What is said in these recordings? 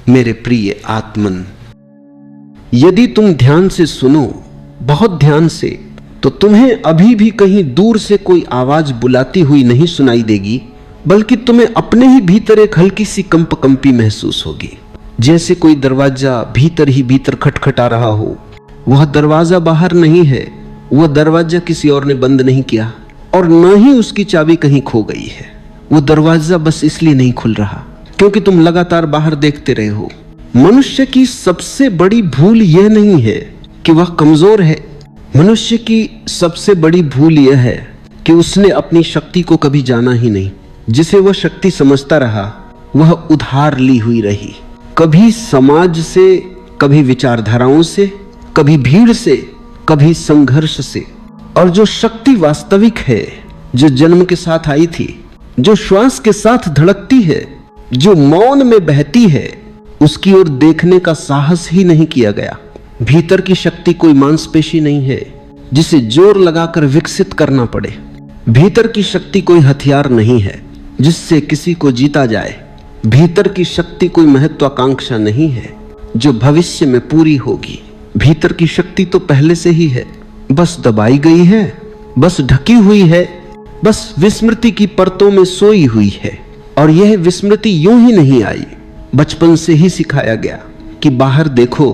मेरे प्रिय आत्मन, यदि तुम ध्यान से सुनो, बहुत ध्यान से, तो तुम्हें अभी भी कहीं दूर से कोई आवाज बुलाती हुई नहीं सुनाई देगी, बल्कि तुम्हें अपने ही भीतर एक हल्की सी कंपकंपी महसूस होगी, जैसे कोई दरवाजा भीतर ही भीतर खटखटा रहा हो। वह दरवाजा बाहर नहीं है, वह दरवाजा किसी और ने बंद नहीं किया और न ही उसकी चाबी कहीं खो गई है। वो दरवाजा बस इसलिए नहीं खुल रहा क्योंकि तुम लगातार बाहर देखते रहे हो। मनुष्य की सबसे बड़ी भूल यह नहीं है कि वह कमजोर है, मनुष्य की सबसे बड़ी भूल यह है कि उसने अपनी शक्ति को कभी जाना ही नहीं। जिसे वह शक्ति समझता रहा वह उधार ली हुई रही, कभी समाज से, कभी विचारधाराओं से, कभी भीड़ से, कभी संघर्ष से। और जो शक्ति वास्तविक है, जो जन्म के साथ आई थी, जो श्वास के साथ धड़कती है, जो मौन में बहती है, उसकी ओर देखने का साहस ही नहीं किया गया। भीतर की शक्ति कोई मांसपेशी नहीं है जिसे जोर लगाकर विकसित करना पड़े। भीतर की शक्ति कोई हथियार नहीं है जिससे किसी को जीता जाए। भीतर की शक्ति कोई महत्वाकांक्षा नहीं है जो भविष्य में पूरी होगी। भीतर की शक्ति तो पहले से ही है, बस दबाई गई है, बस ढकी हुई है, बस विस्मृति की परतों में सोई हुई है। और यह विस्मृति यूं ही नहीं आई, बचपन से ही सिखाया गया कि बाहर देखो,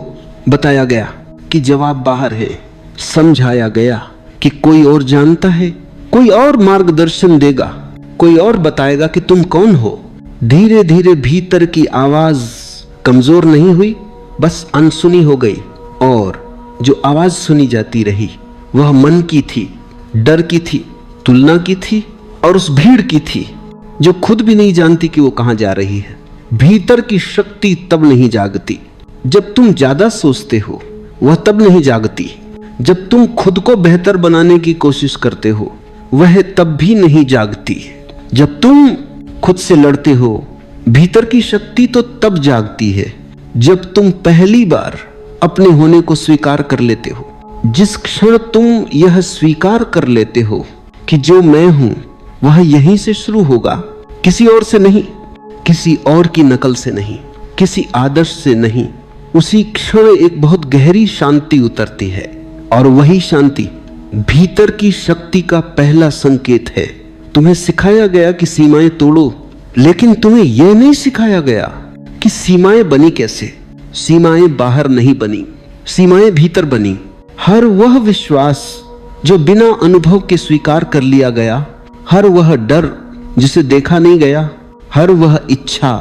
बताया गया कि जवाब बाहर है, समझाया गया कि कोई और जानता है, कोई और मार्गदर्शन देगा, कोई और बताएगा कि तुम कौन हो। धीरे धीरे भीतर की आवाज कमजोर नहीं हुई, बस अनसुनी हो गई। और जो आवाज सुनी जाती रही वह मन की थी, डर की थी, तुलना की थी और उस भीड़ की थी जो खुद भी नहीं जानती कि वो कहां जा रही है। भीतर की शक्ति तब नहीं जागती जब तुम ज्यादा सोचते हो, वह तब नहीं जागती जब तुम खुद को बेहतर बनाने की कोशिश करते हो, वह तब भी नहीं जागती जब तुम खुद से लड़ते हो। भीतर की शक्ति तो तब जागती है जब तुम पहली बार अपने होने को स्वीकार कर लेते हो। जिस क्षण तुम यह स्वीकार कर लेते हो कि जो मैं हूं वह यहीं से शुरू होगा, किसी और से नहीं, किसी और की नकल से नहीं, किसी आदर्श से नहीं, उसी क्षण एक बहुत गहरी शांति उतरती है। और वही शांति भीतर की शक्ति का पहला संकेत है। तुम्हें सिखाया गया कि सीमाएं तोड़ो, लेकिन तुम्हें यह नहीं सिखाया गया कि सीमाएं बनी कैसे। सीमाएं बाहर नहीं बनी, सीमाएं भीतर बनी। हर वह विश्वास जो बिना अनुभव के स्वीकार कर लिया गया, हर वह डर जिसे देखा नहीं गया, हर वह इच्छा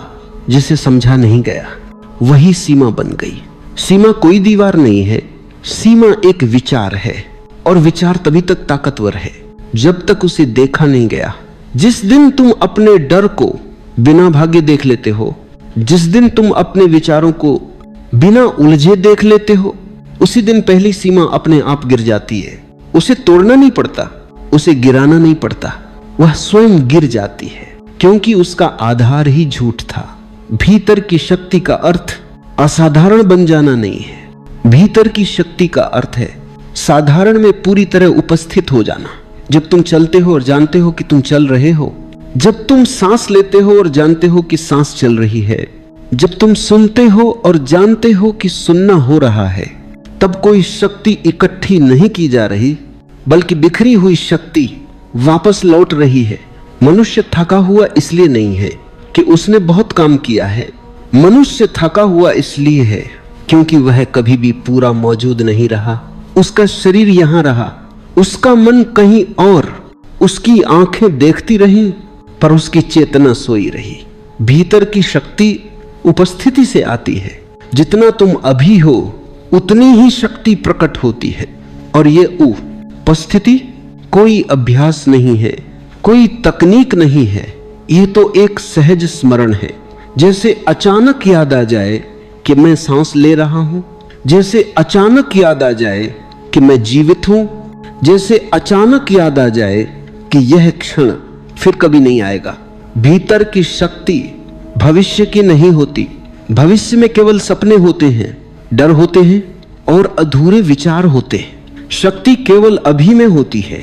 जिसे समझा नहीं गया, वही सीमा बन गई। सीमा कोई दीवार नहीं है, सीमा एक विचार है। और विचार तभी तक ताकतवर है जब तक उसे देखा नहीं गया। जिस दिन तुम अपने डर को बिना भागे देख लेते हो, जिस दिन तुम अपने विचारों को बिना उलझे देख लेते हो, उसी दिन पहली सीमा अपने आप गिर जाती है। उसे तोड़ना नहीं पड़ता, उसे गिराना नहीं पड़ता, वह स्वयं गिर जाती है क्योंकि उसका आधार ही झूठ था। भीतर की शक्ति का अर्थ असाधारण बन जाना नहीं है। भीतर की शक्ति का अर्थ है साधारण में पूरी तरह उपस्थित हो जाना। जब तुम चलते हो और जानते हो कि तुम चल रहे हो, जब तुम सांस लेते हो और जानते हो कि सांस चल रही है, जब तुम सुनते हो और जानते हो कि सुनना हो रहा है, तब कोई शक्ति इकट्ठी नहीं की जा रही, बल्कि बिखरी हुई शक्ति वापस लौट रही है। मनुष्य थका हुआ इसलिए नहीं है कि उसने बहुत काम किया है। मनुष्य थका हुआ इसलिए है क्योंकि वह कभी भी पूरा मौजूद नहीं रहा। उसका शरीर यहां रहा, उसका मन कहीं और, उसकी आंखें देखती रहीं पर उसकी चेतना सोई रही। भीतर की शक्ति उपस्थिति से आती है। जितना तुम अभी हो उतनी ही शक्ति प्रकट होती है। और ये उपस्थिति कोई अभ्यास नहीं है, कोई तकनीक नहीं है, ये तो एक सहज स्मरण है। जैसे अचानक याद आ जाए कि मैं सांस ले रहा हूं, जैसे अचानक याद आ जाए कि मैं जीवित हूं, जैसे अचानक याद आ जाए कि यह क्षण फिर कभी नहीं आएगा। भीतर की शक्ति भविष्य की नहीं होती। भविष्य में केवल सपने होते हैं, डर होते हैं और अधूरे विचार होते हैं। शक्ति केवल अभी में होती है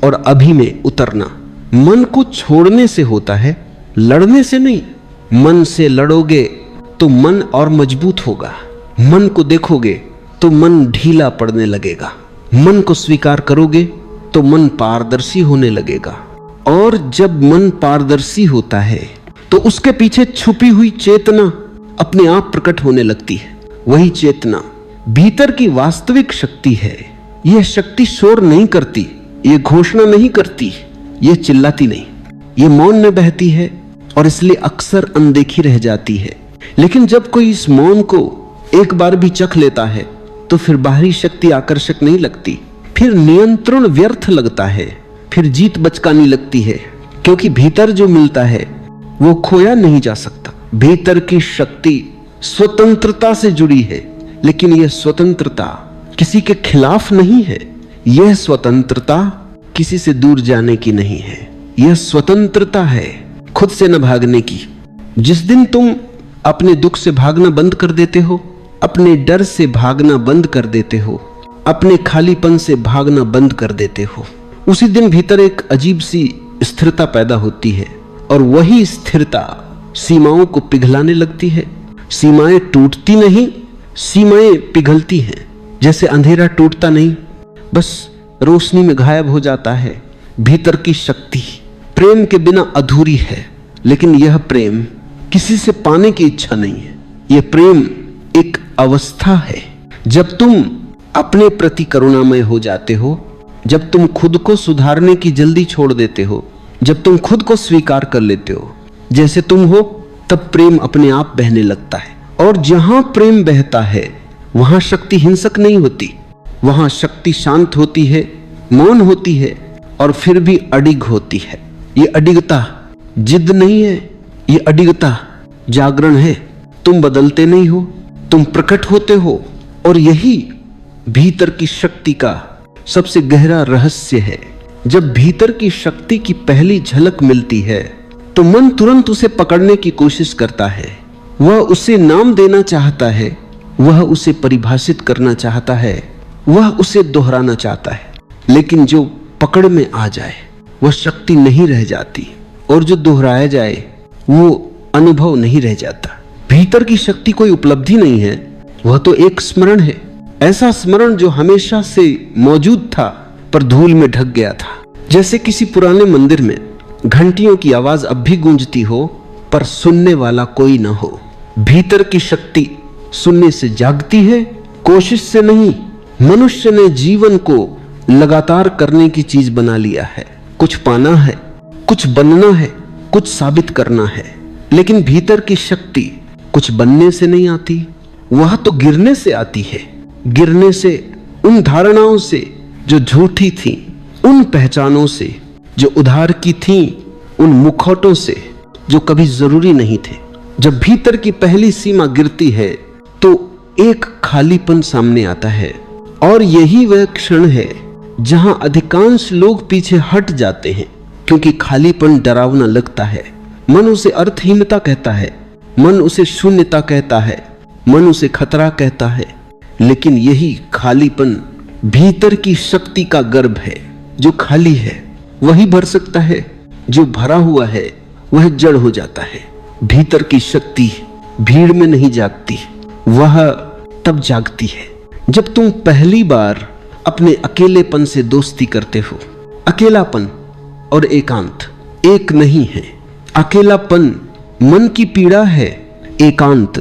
और अभी में उतरना मन को छोड़ने से होता है, लड़ने से नहीं। मन से लड़ोगे तो मन और मजबूत होगा। मन को देखोगे तो मन ढीला पड़ने लगेगा। मन को स्वीकार करोगे तो मन पारदर्शी होने लगेगा। और जब मन पारदर्शी होता है तो उसके पीछे छुपी हुई चेतना अपने आप प्रकट होने लगती है। वही चेतना भीतर की वास्तविक शक्ति है। यह शक्ति शोर नहीं करती, ये घोषणा नहीं करती, ये चिल्लाती नहीं, ये मौन में बहती है और इसलिए अक्सर अनदेखी रह जाती है। लेकिन जब कोई इस मौन को एक बार भी चख लेता है तो फिर बाहरी शक्ति आकर्षक नहीं लगती, फिर नियंत्रण व्यर्थ लगता है, फिर जीत बचकानी लगती है, क्योंकि भीतर जो मिलता है वो खोया नहीं जा सकता। भीतर की शक्ति स्वतंत्रता से जुड़ी है, लेकिन यह स्वतंत्रता किसी के खिलाफ नहीं है। यह स्वतंत्रता किसी से दूर जाने की नहीं है। यह स्वतंत्रता है खुद से न भागने की। जिस दिन तुम अपने दुख से भागना बंद कर देते हो, अपने डर से भागना बंद कर देते हो, अपने खालीपन से भागना बंद कर देते हो, उसी दिन भीतर एक अजीब सी स्थिरता पैदा होती है। और वही स्थिरता सीमाओं को पिघलाने लगती है। सीमाएं टूटती नहीं, सीमाएं पिघलती हैं। जैसे अंधेरा टूटता नहीं, बस रोशनी में गायब हो जाता है। भीतर की शक्ति प्रेम के बिना अधूरी है, लेकिन यह प्रेम किसी से पाने की इच्छा नहीं है। यह प्रेम एक अवस्था है। जब तुम अपने प्रति करुणामय हो जाते हो, जब तुम खुद को सुधारने की जल्दी छोड़ देते हो, जब तुम खुद को स्वीकार कर लेते हो जैसे तुम हो, तब प्रेम अपने आप बहने लगता है। और जहां प्रेम बहता है वहां शक्ति हिंसक नहीं होती, वहां शक्ति शांत होती है, मौन होती है और फिर भी अडिग होती है। ये अडिगता जिद नहीं है, ये अडिगता जागरण है। तुम बदलते नहीं हो, तुम प्रकट होते हो। और यही भीतर की शक्ति का सबसे गहरा रहस्य है। जब भीतर की शक्ति की पहली झलक मिलती है तो मन तुरंत उसे पकड़ने की कोशिश करता है। वह उसे नाम देना चाहता है, वह उसे परिभाषित करना चाहता है, वह उसे दोहराना चाहता है। लेकिन जो पकड़ में आ जाए वह शक्ति नहीं रह जाती, और जो दोहराया जाए वो अनुभव नहीं रह जाता। भीतर की शक्ति कोई उपलब्धि नहीं है, वह तो एक स्मरण है। ऐसा स्मरण जो हमेशा से मौजूद था पर धूल में ढक गया था। जैसे किसी पुराने मंदिर में घंटियों की आवाज अब भी गूंजती हो पर सुनने वाला कोई न हो। भीतर की शक्ति सुनने से जागती है, कोशिश से नहीं। मनुष्य ने जीवन को लगातार करने की चीज बना लिया है। कुछ पाना है, कुछ बनना है, कुछ साबित करना है। लेकिन भीतर की शक्ति कुछ बनने से नहीं आती, वह तो गिरने से आती है। गिरने से, उन धारणाओं से जो झूठी थी, उन पहचानों से जो उधार की थी, उन मुखौटों से जो कभी जरूरी नहीं थे। जब भीतर की पहली सीमा गिरती है तो एक खालीपन सामने आता है। और यही वह क्षण है जहां अधिकांश लोग पीछे हट जाते हैं, क्योंकि खालीपन डरावना लगता है। मन उसे अर्थहीनता कहता है, मन उसे शून्यता कहता है, मन उसे खतरा कहता है। लेकिन यही खालीपन भीतर की शक्ति का गर्भ है। जो खाली है वही भर सकता है, जो भरा हुआ है वह जड़ हो जाता है। भीतर की शक्ति भीड़ में नहीं जागती, वह तब जागती है जब तुम पहली बार अपने अकेलेपन से दोस्ती करते हो। अकेलापन और एकांत एक नहीं है। अकेलापन मन की पीड़ा है, एकांत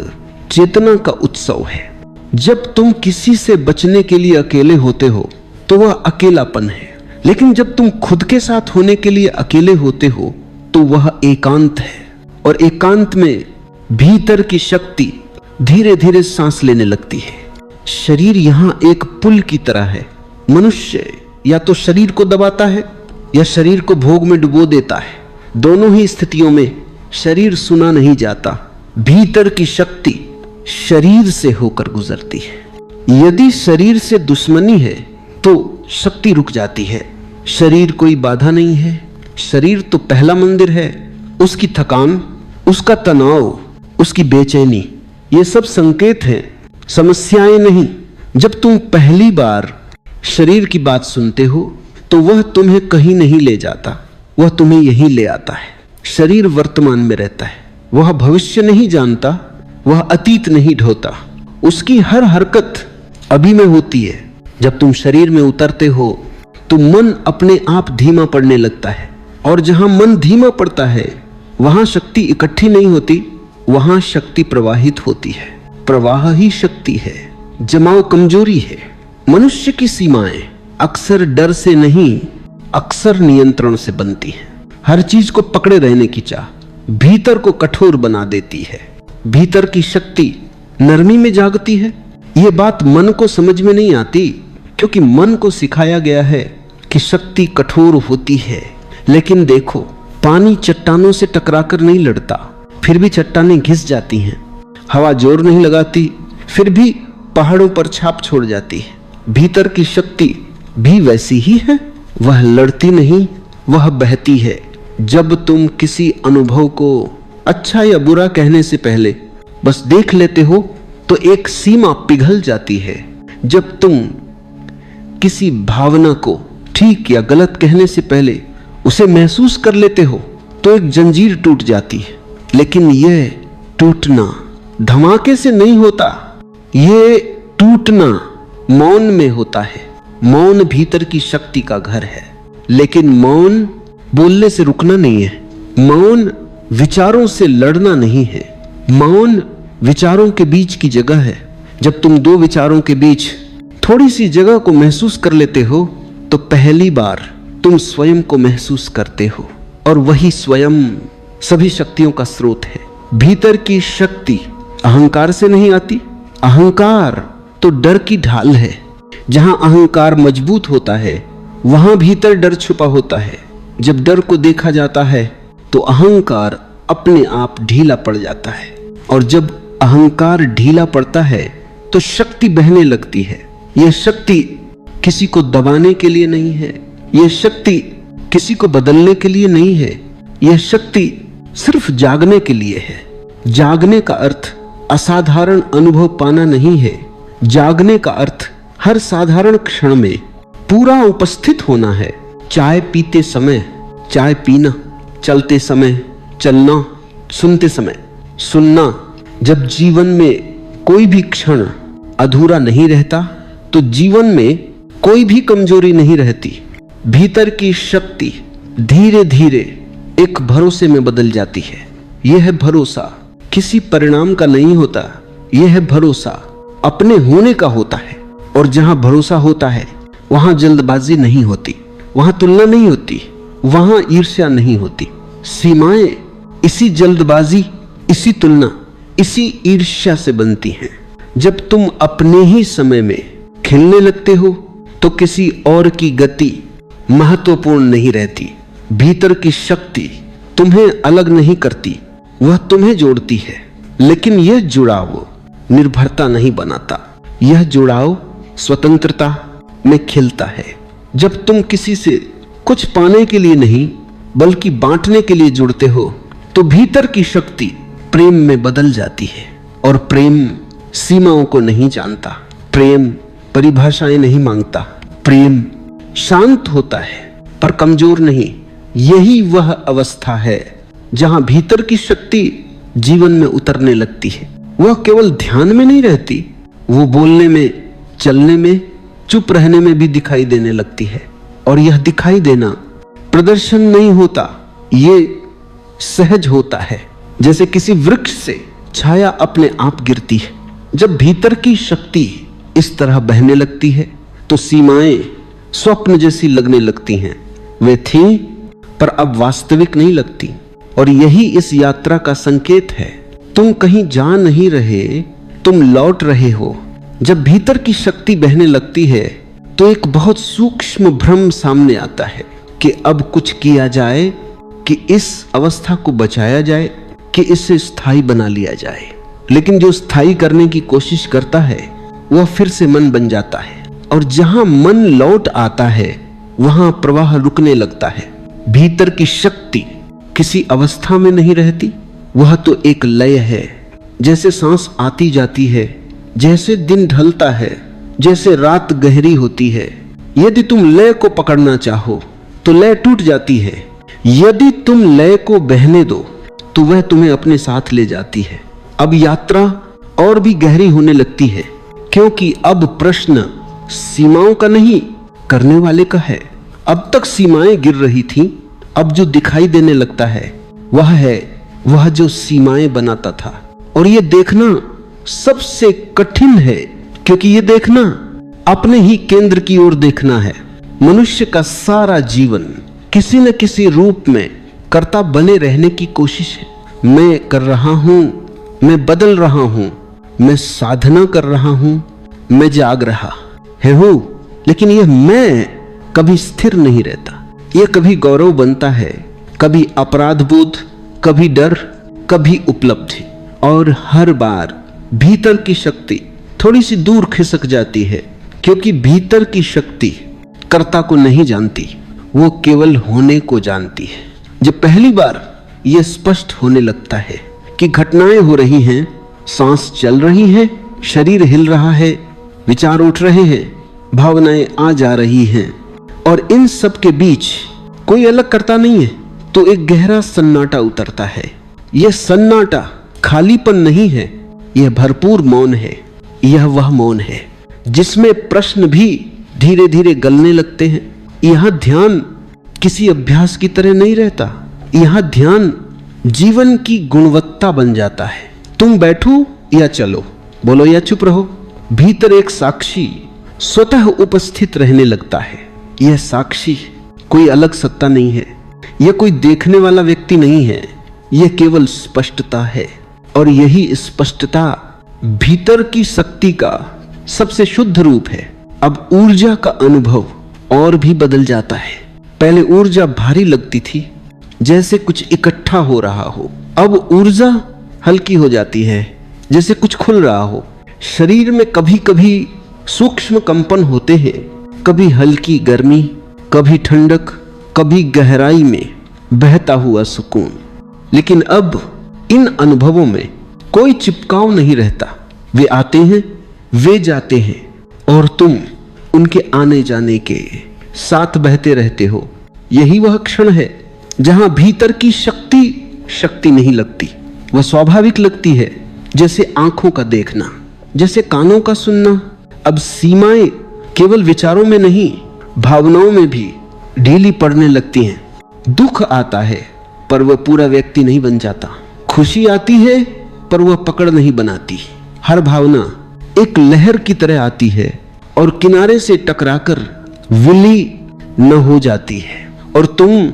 चेतना का उत्सव है। जब तुम किसी से बचने के लिए अकेले होते हो तो वह अकेलापन है, लेकिन जब तुम खुद के साथ होने के लिए अकेले होते हो तो वह एकांत है। और एकांत में भीतर की शक्ति धीरे धीरे सांस लेने लगती है। शरीर यहां एक पुल की तरह है। मनुष्य या तो शरीर को दबाता है या शरीर को भोग में डुबो देता है। दोनों ही स्थितियों में शरीर सुना नहीं जाता। भीतर की शक्ति शरीर से होकर गुजरती है। यदि शरीर से दुश्मनी है तो शक्ति रुक जाती है। शरीर कोई बाधा नहीं है, शरीर तो पहला मंदिर है। उसकी थकान, उसका तनाव, उसकी बेचैनी, ये सब संकेत हैं, समस्याएं नहीं। जब तुम पहली बार शरीर की बात सुनते हो तो वह तुम्हें कहीं नहीं ले जाता, वह तुम्हें यहीं ले आता है। शरीर वर्तमान में रहता है, वह भविष्य नहीं जानता, वह अतीत नहीं ढोता, उसकी हर हरकत अभी में होती है। जब तुम शरीर में उतरते हो तो मन अपने आप धीमा पड़ने लगता है, और जहां मन धीमा पड़ता है वहां शक्ति इकट्ठी नहीं होती, वहां शक्ति प्रवाहित होती है। प्रवाह ही शक्ति है, जमाव कमजोरी है। मनुष्य की सीमाएं अक्सर डर से नहीं, अक्सर नियंत्रण से बनती हैं। हर चीज को पकड़े रहने की चाह भीतर को कठोर बना देती है। भीतर की शक्ति नरमी में जागती है। यह बात मन को समझ में नहीं आती, क्योंकि मन को सिखाया गया है कि शक्ति कठोर होती है। लेकिन देखो, पानी चट्टानों से टकराकर नहीं लड़ता, फिर भी चट्टानें घिस जाती हैं। हवा जोर नहीं लगाती, फिर भी पहाड़ों पर छाप छोड़ जाती है। भीतर की शक्ति भी वैसी ही है, वह लड़ती नहीं, वह बहती है। जब तुम किसी अनुभव को अच्छा या बुरा कहने से पहले बस देख लेते हो तो एक सीमा पिघल जाती है। जब तुम किसी भावना को ठीक या गलत कहने से पहले उसे महसूस कर लेते हो तो एक जंजीर टूट जाती है। लेकिन यह टूटना धमाके से नहीं होता, यह टूटना मौन में होता है। मौन भीतर की शक्ति का घर है। लेकिन मौन बोलने से रुकना नहीं है, मौन विचारों से लड़ना नहीं है। मौन विचारों के बीच की जगह है। जब तुम दो विचारों के बीच थोड़ी सी जगह को महसूस कर लेते हो तो पहली बार तुम स्वयं को महसूस करते हो, और वही स्वयं सभी शक्तियों का स्रोत है। भीतर की शक्ति अहंकार से नहीं आती। अहंकार तो डर की ढाल है। जहां अहंकार मजबूत होता है वहां भीतर डर छुपा होता है। जब डर को देखा जाता है तो अहंकार अपने आप ढीला पड़ जाता है, और जब अहंकार ढीला पड़ता है तो शक्ति बहने लगती है। यह शक्ति किसी को दबाने के लिए नहीं है, यह शक्ति किसी को बदलने के लिए नहीं है, यह शक्ति सिर्फ जागने के लिए है। जागने का अर्थ असाधारण अनुभव पाना नहीं है। जागने का अर्थ हर साधारण क्षण में पूरा उपस्थित होना है। चाय पीते समय चाय पीना, चलते समय चलना, सुनते समय सुनना। जब जीवन में कोई भी क्षण अधूरा नहीं रहता तो जीवन में कोई भी कमजोरी नहीं रहती। भीतर की शक्ति धीरे धीरे एक भरोसे में बदल जाती है। यह भरोसा किसी परिणाम का नहीं होता, यह भरोसा अपने होने का होता है। और जहां भरोसा होता है वहां जल्दबाजी नहीं होती, वहां तुलना नहीं होती, वहां ईर्ष्या नहीं होती। सीमाएं इसी जल्दबाजी, इसी तुलना, इसी ईर्ष्या से बनती हैं। जब तुम अपने ही समय में खिलने लगते हो तो किसी और की गति महत्वपूर्ण नहीं रहती। भीतर की शक्ति तुम्हें अलग नहीं करती, वह तुम्हें जोड़ती है। लेकिन यह जुड़ाव निर्भरता नहीं बनाता, यह जुड़ाव स्वतंत्रता में खिलता है। जब तुम किसी से कुछ पाने के लिए नहीं बल्कि बांटने के लिए जुड़ते हो तो भीतर की शक्ति प्रेम में बदल जाती है। और प्रेम सीमाओं को नहीं जानता, प्रेम परिभाषाएं नहीं मांगता, प्रेम शांत होता है पर कमजोर नहीं। यही वह अवस्था है जहां भीतर की शक्ति जीवन में उतरने लगती है। वह केवल ध्यान में नहीं रहती, वो बोलने में, चलने में, चुप रहने में भी दिखाई देने लगती है। और यह दिखाई देना प्रदर्शन नहीं होता, ये सहज होता है। जैसे किसी वृक्ष से छाया अपने आप गिरती है। जब भीतर की शक्ति इस तरह बहने लगती है तो सीमाएं स्वप्न जैसी लगने लगती हैं। वे थीं पर अब वास्तविक नहीं लगती। और यही इस यात्रा का संकेत है। तुम कहीं जा नहीं रहे, तुम लौट रहे हो। जब भीतर की शक्ति बहने लगती है तो एक बहुत सूक्ष्म भ्रम सामने आता है कि अब कुछ किया जाए, कि इस अवस्था को बचाया जाए, कि इसे स्थायी बना लिया जाए। लेकिन जो स्थायी करने की कोशिश करता है वह फिर से मन बन जाता है। और जहां मन लौट आता है वहां प्रवाह रुकने लगता है। भीतर की शक्ति किसी अवस्था में नहीं रहती, वह तो एक लय है। जैसे सांस आती जाती है, जैसे दिन ढलता है, जैसे रात गहरी होती है। यदि तुम लय को पकड़ना चाहो तो लय टूट जाती है। यदि तुम लय को बहने दो तो वह तुम्हें अपने साथ ले जाती है। अब यात्रा और भी गहरी होने लगती है, क्योंकि अब प्रश्न सीमाओं का नहीं, करने वाले का है। अब तक सीमाएं गिर रही थीं, अब जो दिखाई देने लगता है वह है वह जो सीमाएं बनाता था। और यह देखना सबसे कठिन है, क्योंकि यह देखना अपने ही केंद्र की ओर देखना है। मनुष्य का सारा जीवन किसी न किसी रूप में कर्ता बने रहने की कोशिश है। मैं कर रहा हूं, मैं बदल रहा हूं, मैं साधना कर रहा हूं, मैं जाग रहा है हूं, लेकिन यह मैं कभी स्थिर नहीं रहता। यह कभी गौरव बनता है, कभी अपराध बोध, कभी डर, कभी उपलब्धि, और हर बार भीतर की शक्ति थोड़ी सी दूर खिसक जाती है, क्योंकि भीतर की शक्ति कर्ता को नहीं जानती, वो केवल होने को जानती है। जब पहली बार यह स्पष्ट होने लगता है कि घटनाएं हो रही हैं, सांस चल रही है, शरीर हिल रहा है, विचार उठ रहे हैं, भावनाएं आ जा रही हैं, और इन सब के बीच कोई अलग कर्ता नहीं है, तो एक गहरा सन्नाटा उतरता है। यह सन्नाटा खालीपन नहीं है, यह भरपूर मौन है। यह वह मौन है जिसमें प्रश्न भी धीरे धीरे गलने लगते हैं। यह ध्यान किसी अभ्यास की तरह नहीं रहता, यह ध्यान जीवन की गुणवत्ता बन जाता है। तुम बैठो या चलो, बोलो या चुप रहो, भीतर एक साक्षी स्वतः उपस्थित रहने लगता है। यह साक्षी कोई अलग सत्ता नहीं है, यह कोई देखने वाला व्यक्ति नहीं है, यह केवल स्पष्टता है। और यही स्पष्टता भीतर की शक्ति का सबसे शुद्ध रूप है। अब ऊर्जा का अनुभव और भी बदल जाता है। पहले ऊर्जा भारी लगती थी, जैसे कुछ इकट्ठा हो रहा हो। अब ऊर्जा हल्की हो जाती है, जैसे कुछ खुल रहा हो। शरीर में कभी कभी सूक्ष्म कंपन होते हैं, कभी हल्की गर्मी, कभी ठंडक, कभी गहराई में बहता हुआ सुकून। लेकिन अब इन अनुभवों में कोई चिपकाव नहीं रहता। वे आते हैं, वे जाते हैं, और तुम उनके आने जाने के साथ बहते रहते हो। यही वह क्षण है जहां भीतर की शक्ति नहीं लगती, वह स्वाभाविक लगती है, जैसे आंखों का देखना, जैसे कानों का सुनना। अब सीमाएं केवल विचारों में नहीं, भावनाओं में भी ढीली पड़ने लगती हैं। दुख आता है पर वह पूरा व्यक्ति नहीं बन जाता, खुशी आती है पर वह पकड़ नहीं बनाती। हर भावना एक लहर की तरह आती है और किनारे से टकराकर विलीन न हो जाती है, और तुम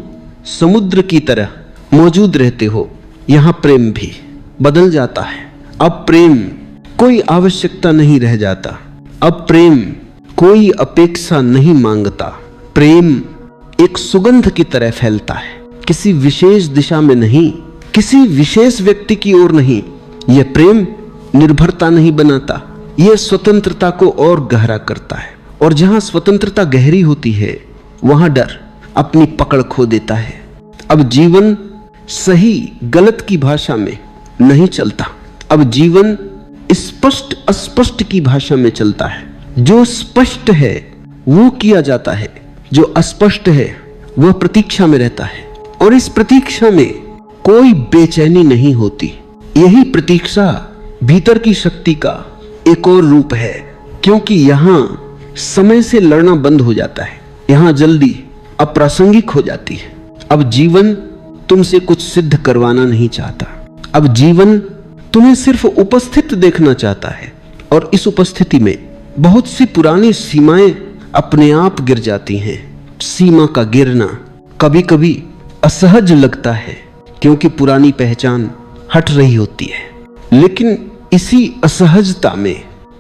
समुद्र की तरह मौजूद रहते हो। यहां प्रेम भी बदल जाता है। अब प्रेम कोई आवश्यकता नहीं रह जाता, अब प्रेम कोई अपेक्षा नहीं मांगता। प्रेम एक सुगंध की तरह फैलता है, किसी विशेष दिशा में नहीं, किसी विशेष व्यक्ति की ओर नहीं। यह प्रेम निर्भरता नहीं बनाता, यह स्वतंत्रता को और गहरा करता है। और जहां स्वतंत्रता गहरी होती है, वहां डर अपनी पकड़ खो देता है। अब जीवन सही गलत की भाषा में नहीं चलता, अब जीवन स्पष्ट अस्पष्ट की भाषा में चलता है। जो स्पष्ट है वो किया जाता है, जो अस्पष्ट है वह प्रतीक्षा में रहता है, और इस प्रतीक्षा में कोई बेचैनी नहीं होती। यही प्रतीक्षा भीतर की शक्ति का एक और रूप है, क्योंकि यहां समय से लड़ना बंद हो जाता है, यहां जल्दी अप्रासंगिक हो जाती है। अब जीवन तुमसे कुछ सिद्ध करवाना नहीं चाहता, अब जीवन तुम्हें सिर्फ उपस्थित देखना चाहता है। और इस उपस्थिति में बहुत सी पुरानी सीमाएं अपने आप गिर जाती हैं। सीमा का गिरना कभी कभी असहज लगता है, क्योंकि पुरानी पहचान हट रही होती है, लेकिन इसी असहजता में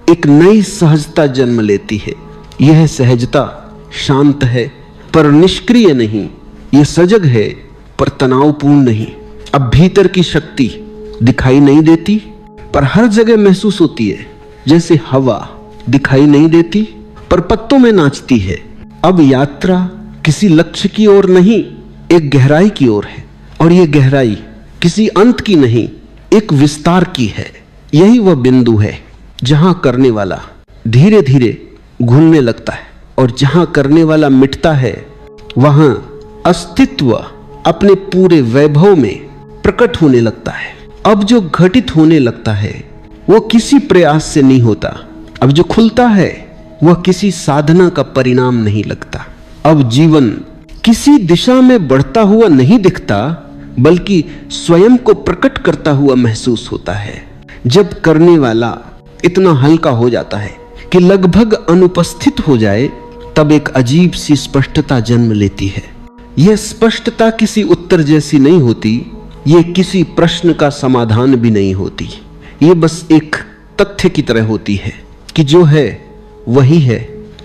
एक नई सहजता जन्म लेती है। यह सहजता शांत है पर निष्क्रिय नहीं, यह सजग है पर तनावपूर्ण नहीं। अब भीतर की शक्ति दिखाई नहीं देती पर हर जगह महसूस होती है, जैसे हवा दिखाई नहीं देती पर पत्तों में नाचती है। अब यात्रा किसी लक्ष्य की ओर नहीं, एक गहराई की ओर है, और यह गहराई किसी अंत की नहीं, एक विस्तार की है। यही वह बिंदु है जहां करने वाला धीरे धीरे घुलने लगता है, और जहां करने वाला मिटता है वहां अस्तित्व अपने पूरे वैभव में प्रकट होने लगता है। अब जो घटित होने लगता है वो किसी प्रयास से नहीं होता। अब जो खुलता है वह किसी साधना का परिणाम नहीं लगता। अब जीवन किसी दिशा में बढ़ता हुआ नहीं दिखता, बल्कि स्वयं को प्रकट करता हुआ महसूस होता है। जब करने वाला इतना हल्का हो जाता है कि लगभग अनुपस्थित हो जाए, तब एक अजीब सी स्पष्टता जन्म लेती है। यह स्पष्टता किसी उत्तर जैसी नहीं होती, ये किसी प्रश्न का समाधान भी नहीं होती। ये बस एक तथ्य की तरह होती है कि जो है वही है।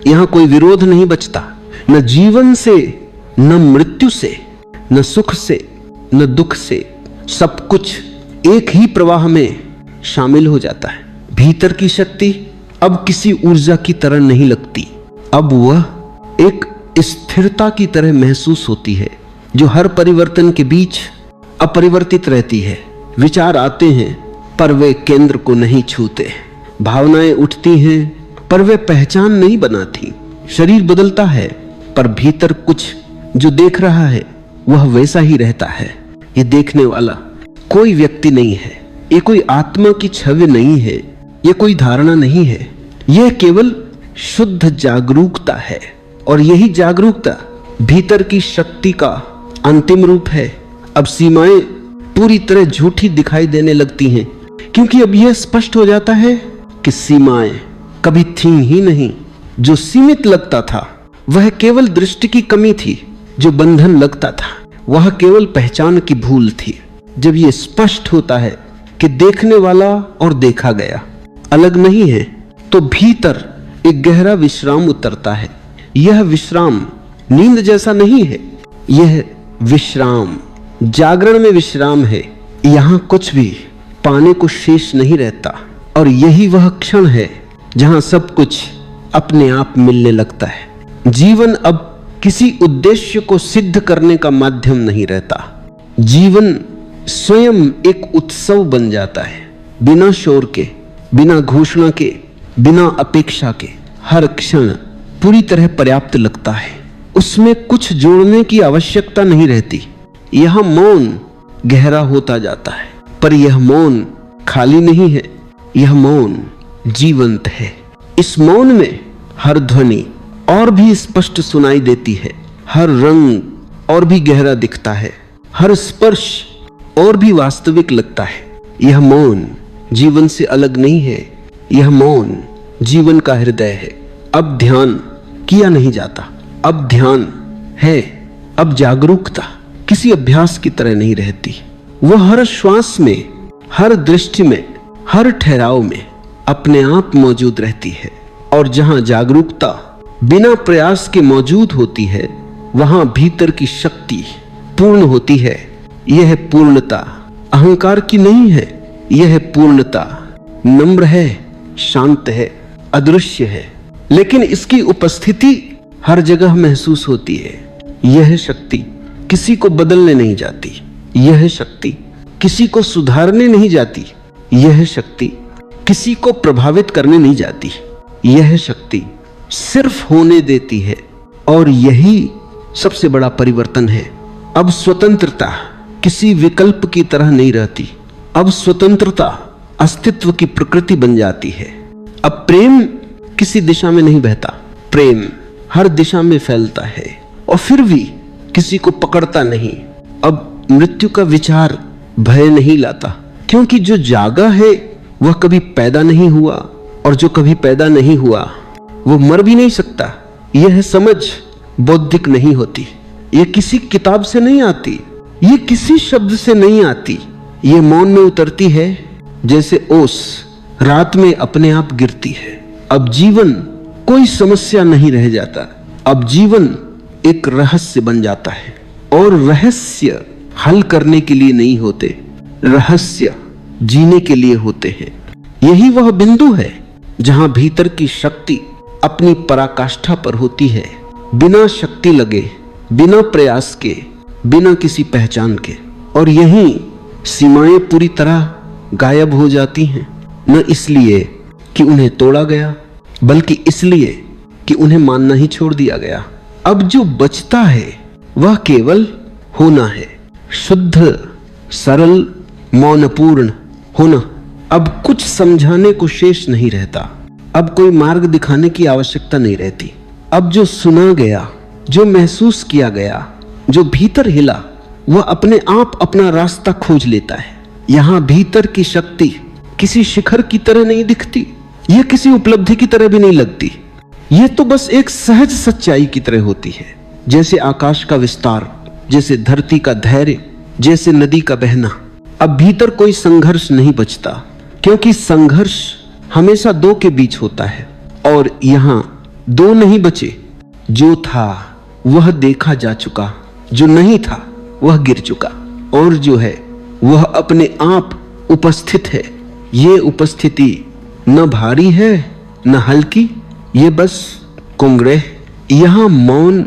यहां कोई विरोध नहीं बचता, न जीवन से, न मृत्यु से, न सुख से, न दुख से। सब कुछ एक ही प्रवाह में शामिल हो जाता है। भीतर की शक्ति अब किसी ऊर्जा की तरह नहीं लगती, अब वह एक स्थिरता की तरह महसूस होती है, जो हर परिवर्तन के बीच अपरिवर्तित रहती है। विचार आते हैं पर वे केंद्र को नहीं छूते, भावनाएं उठती हैं पर वे पहचान नहीं बनाती। शरीर बदलता है पर भीतर कुछ जो देख रहा है वह वैसा ही रहता है। ये देखने वाला कोई व्यक्ति नहीं है, ये कोई आत्मा की छवि नहीं है, ये कोई धारणा नहीं है, यह केवल शुद्ध जागरूकता है। और यही जागरूकता भीतर की शक्ति का अंतिम रूप है। अब सीमाएं पूरी तरह झूठी दिखाई देने लगती हैं, क्योंकि अब यह स्पष्ट हो जाता है कि सीमाएं कभी थी ही नहीं। जो सीमित लगता था वह केवल दृष्टि की कमी थी, जो बंधन लगता था वह केवल पहचान की भूल थी। जब यह स्पष्ट होता है कि देखने वाला और देखा गया अलग नहीं है, तो भीतर एक गहरा विश्राम उतरता है। यह विश्राम नींद जैसा नहीं है, यह विश्राम जागरण में विश्राम है। यहां कुछ भी पाने को शेष नहीं रहता, और यही वह क्षण है जहां सब कुछ अपने आप मिलने लगता है। जीवन अब किसी उद्देश्य को सिद्ध करने का माध्यम नहीं रहता। जीवन स्वयं एक उत्सव बन जाता है, बिना शोर के, बिना घोषणा के, बिना अपेक्षा के। हर क्षण पूरी तरह पर्याप्त लगता है, उसमें कुछ जोड़ने की आवश्यकता नहीं रहती। यह मौन गहरा होता जाता है, पर यह मौन खाली नहीं है, यह मौन जीवंत है। इस मौन में हर ध्वनि और भी स्पष्ट सुनाई देती है, हर रंग और भी गहरा दिखता है, हर स्पर्श और भी वास्तविक लगता है। यह मौन जीवन से अलग नहीं है, यह मौन जीवन का हृदय है। अब ध्यान किया नहीं जाता, अब ध्यान है। अब जागरूकता किसी अभ्यास की तरह नहीं रहती, वह हर श्वास में, हर दृष्टि में, हर ठहराव में अपने आप मौजूद रहती है। और जहां जागरूकता बिना प्रयास के मौजूद होती है, वहां भीतर की शक्ति पूर्ण होती है। यह पूर्णता अहंकार की नहीं है, यह पूर्णता नम्र है, शांत है, अदृश्य है, लेकिन इसकी उपस्थिति हर जगह महसूस होती है। यह शक्ति किसी को बदलने नहीं जाती, यह शक्ति किसी को सुधारने नहीं जाती, यह शक्ति किसी को प्रभावित करने नहीं जाती। यह शक्ति सिर्फ होने देती है, और यही सबसे बड़ा परिवर्तन है। अब स्वतंत्रता किसी विकल्प की तरह नहीं रहती, अब स्वतंत्रता अस्तित्व की प्रकृति बन जाती है। अब प्रेम किसी दिशा में नहीं बहता, प्रेम हर दिशा में फैलता है और फिर भी किसी को पकड़ता नहीं। अब मृत्यु का विचार भय नहीं लाता, क्योंकि जो जागा है वह कभी पैदा नहीं हुआ, और जो कभी पैदा नहीं हुआ वो मर भी नहीं सकता। यह समझ बौद्धिक नहीं होती, यह किसी किताब से नहीं आती, यह किसी शब्द से नहीं आती। यह मौन में उतरती है, जैसे ओस रात में अपने आप गिरती है। अब जीवन कोई समस्या नहीं रह जाता, अब जीवन एक रहस्य बन जाता है। और रहस्य हल करने के लिए नहीं होते, रहस्य जीने के लिए होते हैं। यही वह बिंदु है जहां भीतर की शक्ति अपनी पराकाष्ठा पर होती है, बिना शक्ति लगे, बिना प्रयास के, बिना किसी पहचान के। और यहीं सीमाएं पूरी तरह गायब हो जाती हैं, न इसलिए कि उन्हें तोड़ा गया, बल्कि इसलिए कि उन्हें मानना ही छोड़ दिया गया। अब जो बचता है वह केवल होना है, शुद्ध, सरल मौनपूर्ण होना। अब कुछ समझाने को शेष नहीं रहता, अब कोई मार्ग दिखाने की आवश्यकता नहीं रहती। अब जो सुना गया, जो महसूस किया गया, जो भीतर हिला, वह अपने आप अपना रास्ता खोज लेता है। यहां भीतर की शक्ति किसी शिखर की तरह नहीं दिखती, यह किसी उपलब्धि की तरह भी नहीं लगती, यह तो बस एक सहज सच्चाई की तरह होती है। जैसे आकाश का विस्तार, जैसे धरती का धैर्य, जैसे नदी का बहना। अब भीतर कोई संघर्ष नहीं बचता, क्योंकि संघर्ष हमेशा दो के बीच होता है, और यहां दो नहीं बचे। जो था वह देखा जा चुका, जो नहीं था वह गिर चुका, और जो है वह अपने आप उपस्थित है। ये उपस्थिति न भारी है न हल्की, ये बस कुंगड़े। यहां मौन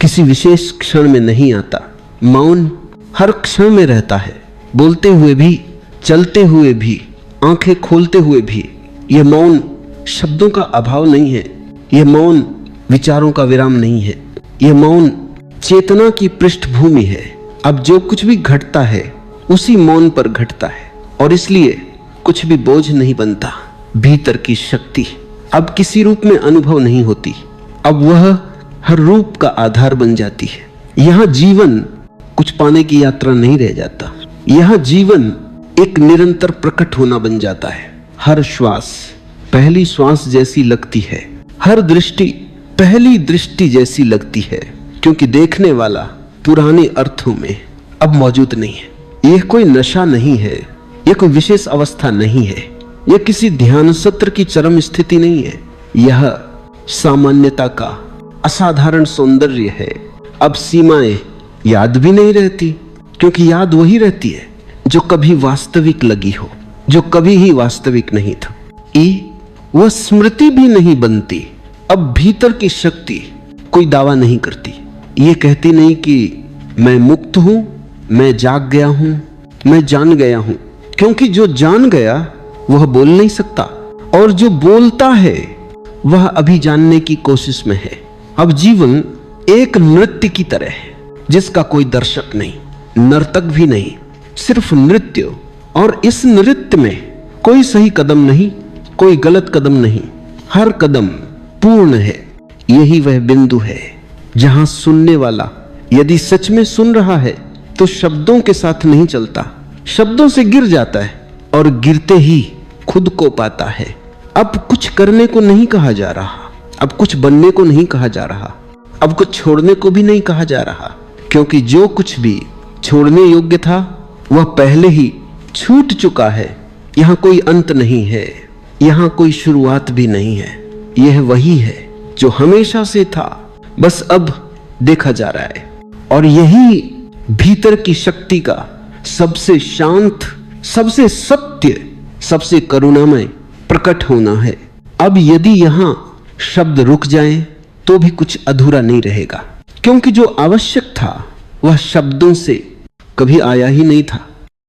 किसी विशेष क्षण में नहीं आता, मौन हर क्षण में रहता है, बोलते हुए भी, चलते हुए भी, आंखें खोलते हुए भी। यह मौन शब्दों का अभाव नहीं है, यह मौन विचारों का विराम नहीं है, यह मौन चेतना की पृष्ठभूमि है। अब जो कुछ भी घटता है उसी मौन पर घटता है, और इसलिए कुछ भी बोझ नहीं बनता। भीतर की शक्ति अब किसी रूप में अनुभव नहीं होती, अब वह हर रूप का आधार बन जाती है। यहां जीवन कुछ पाने की यात्रा नहीं रह जाता, यहां जीवन एक निरंतर प्रकट होना बन जाता है। हर श्वास पहली श्वास जैसी लगती है, हर दृष्टि पहली दृष्टि जैसी लगती है, क्योंकि देखने वाला पुराने अर्थों में अब मौजूद नहीं है। यह कोई नशा नहीं है, यह कोई विशेष अवस्था नहीं है, यह किसी ध्यान सत्र की चरम स्थिति नहीं है, यह सामान्यता का असाधारण सौंदर्य है। अब सीमाएं याद भी नहीं रहती, क्योंकि याद वही रहती है जो कभी वास्तविक लगी हो, जो कभी ही वास्तविक नहीं था। वह स्मृति भी नहीं बनती। अब भीतर की शक्ति कोई दावा नहीं करती, ये कहती नहीं कि मैं मुक्त हूं, मैं जाग गया हूं, मैं जान गया हूं, क्योंकि जो जान गया वह बोल नहीं सकता, और जो बोलता है वह अभी जानने की कोशिश में है। अब जीवन एक नृत्य की तरह है, जिसका कोई दर्शक नहीं, नर्तक भी नहीं, सिर्फ नृत्य। और इस नृत्य में कोई सही कदम नहीं, कोई गलत कदम नहीं, हर कदम पूर्ण है। यही वह बिंदु है जहां सुनने वाला यदि सच में सुन रहा है तो शब्दों के साथ नहीं चलता, शब्दों से गिर जाता है, और गिरते ही खुद को पाता है। अब कुछ करने को नहीं कहा जा रहा, अब कुछ बनने को नहीं कहा जा रहा, अब कुछ छोड़ने को भी नहीं कहा जा रहा, क्योंकि जो कुछ भी छोड़ने योग्य था वह पहले ही छूट चुका है। यहाँ कोई अंत नहीं है, यहाँ कोई शुरुआत भी नहीं है, यह वही है जो हमेशा से था, बस अब देखा जा रहा है। और यही भीतर की शक्ति का सबसे शांत, सबसे सत्य, सबसे करुणामय प्रकट होना है। अब यदि यहां शब्द रुक जाएं तो भी कुछ अधूरा नहीं रहेगा, क्योंकि जो आवश्यक था वह शब्दों से कभी आया ही नहीं था।